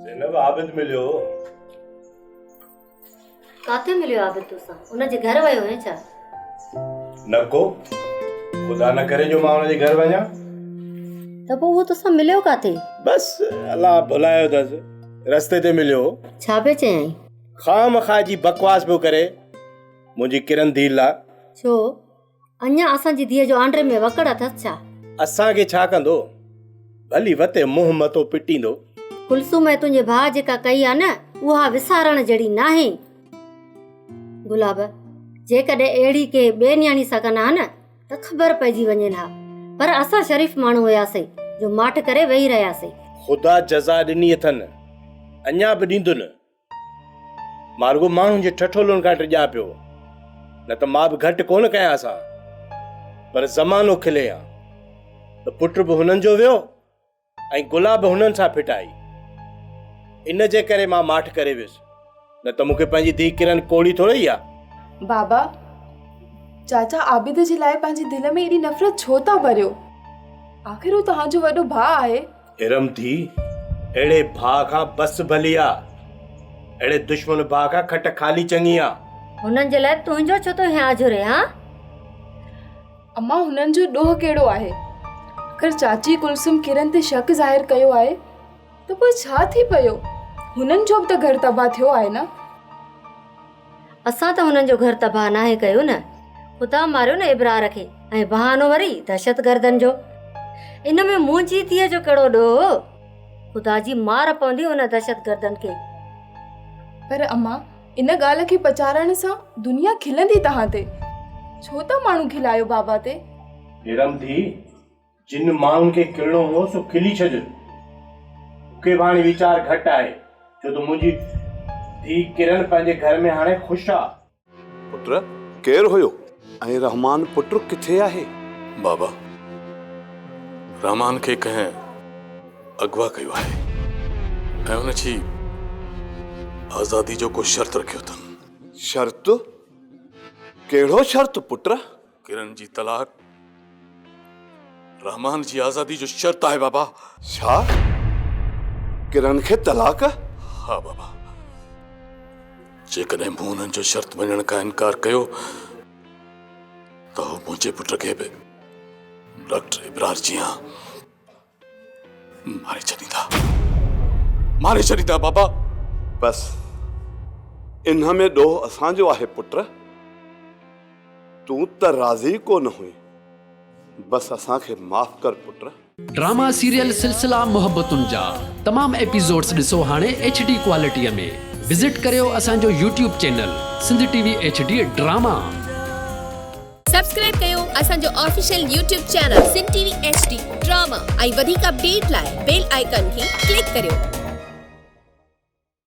ज़ैनब आबिद मिलियो। काथे मिलियो आबिद तोसां? उनजे घर वियो है छा? न को खुदा न करे जो मां उनजे घर वञा। त पोइ उहो तोसां मिलियो काथे? बस अल्लाह भुलायो अथसि, रस्ते ते मिलियो। छा पे चयईं? खामखा जी बकवास पियो करे मुंहिंजी किरन धीउ लाइ। छो अञा असांजी धीअ जो आंड्रे में वकड़ अथसि छा? असांखे छा कंदो, भली वते मुंहुं मथो पिटींदो। कुलसूम तुंहिंजे भाउ जेका कई आहे न उहा विसारण जहिड़ी नाहे। गुलाब जेकॾहिं अहिड़ी के ॿिए न्याणी सां कनि हा न त ख़बर पइजी वञे हा, पर असां शरीफ़ माण्हू हुयासीं जो माठ करे वेही रहियासीं। ख़ुदा जज़ा ॾिनी अथनि, अञा बि ॾींदुनि। मार्गो माण्हुनि जे ठठोलनि खां टिॼा पियो, न त मां बि घटि कोन कयां असां। पर ज़मानो खिले हा त पुट बि हुननि जो वियो ऐं गुलाब हुननि सां फिटाई। इन जे करे मां माठ करे वियुसि, न त मूंखे पंहिंजी धीउ किरन कोड़ी थोड़ी आहे। बाबा चाचा आबिद जे लाइ पंहिंजी दिलि में एॾी नफ़रत छो था भरियो? आख़िर हू तव्हांजो वॾो भाउ आहे। इरम थी अहिड़े भाउ खां बस भली आहे, अहिड़े दुश्मन भाउ खां खट खाली चङी आहे। हुननि जे लाइ तुंहिंजो छो तो हिया जुरे हा? अम्मा हुननि जो ॾोह कहिड़ो आहे? अगरि चाची कुलसुम किरन ते शक ज़ाहिर कयो आहे त पोइ छा थी पियो? हुननि जो बि त घर तबाह थियो आहे न। असां त हुननि जो घर तबाह नाहे कयो न, ख़ुदा मारियो न इब्रार खे ऐं बहानो वरी दहशत गर्दन जो। इन में मुंहिंजी धीअ जो कहिड़ो ॾोह? ख़ुदा जी मार पवंदी उन दहशत गर्दन खे। पर अम्मा इन ॻाल्हि खे पचारण सां दुनिया खिलंदी तव्हां ते। छो था माण्हू खिलायो बाबा ते? इरम थी जिन माण्हुनि खे खिलणो हो सो खिली छॾ। मूंखे हाणे वीचार घटि आहे छो त मुंहिंजी धीउ किरन पंहिंजे घर में हाणे ख़ुशि आहे। पुत्र केरु हुयो ऐं रहमान पुट किथे आहे? बाबा रहमान खे कंहिं अगवा कयो आहे ऐं हुन जी आज़ादी जो को शर्त रखियो अथनि। शर्त? कहिड़ो शर्त पुत्र? किरन जी तलाक रहमान जी आज़ादी जो शर्त आहे बाबा। छा किरन खे तलाक? हाँ बाबा, जेकॾहिं मूं हुननि जो शर्त मञण खां इनकार कयो त हू मुंहिंजे पुट खे बि डॉक्टर इब्रार जी मारे छॾींदा बाबा। बस इन में ॾोह असांजो आहे पुत्र। तूं त राज़ी कोन हुई, बस असांखे माफ़ कर पुत्र। ड्रामा सीरियल सिलसिला मोहब्बतुनि जा तमाम एपिसोड्स ॾिसो हाणे HD क्वालिटीअ में। विजिट करियो असांजो YouTube channel Sindh TV HD drama. Subscribe कयो असांजो official YouTube channel Sindh TV HD drama ऐं वधीक अपडेट लाइ बेल आइकन खे क्लिक करियो।